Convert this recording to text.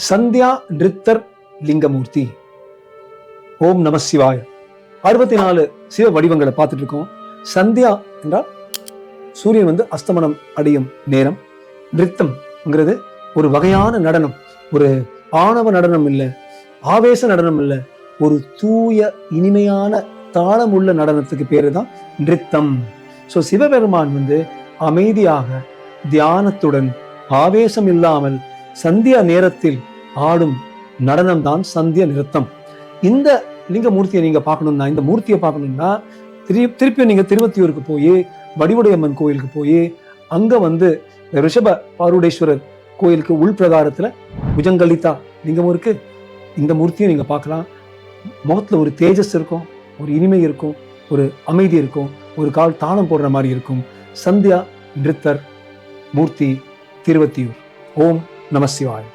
சந்தியா நிருத்தர் லிங்கமூர்த்தி. ஓம் நம சிவாய. 64 சிவ வடிவங்களை பார்த்துட்டு இருக்கோம். சந்தியா என்றால் சூரியன் அஸ்தமனம் அடையும் நேரம். நிருத்தம்ங்கிறது ஒரு வகையான நடனம், ஒரு ஆணவ நடனம் இல்லை, ஆவேச நடனம் இல்லை, ஒரு தூய இனிமையான தாளம் உள்ள நடனத்துக்கு பேரு தான் நிருத்தம். ஸோ சிவபெருமான் அமைதியாக தியானத்துடன் ஆவேசம் இல்லாமல் சந்தியா நேரத்தில் ஆடும் நடனம் தான் சந்தியா நிருத்தம். இந்த லிங்கமூர்த்தியை நீங்க பார்க்கணும்னா, இந்த மூர்த்தியை பார்க்கணும்னா திருப்பி நீங்க திருவத்தியூருக்கு போய் வடிவுடையம்மன் கோயிலுக்கு போய் அங்க ரிஷப பாருடேஸ்வரர் கோயிலுக்கு உள்பிரகாரத்துல புஜங்கலிதா லிங்கமும் இருக்கு. இந்த மூர்த்தியை நீங்க பார்க்கலாம். முகத்துல ஒரு தேஜஸ் இருக்கும், ஒரு இனிமை இருக்கும், ஒரு அமைதி இருக்கும், ஒரு கால் தாளம் போடுற மாதிரி இருக்கும். சந்தியா நிருத்தர் மூர்த்தி, திருவத்தியூர். ஓம் நம சிவாய.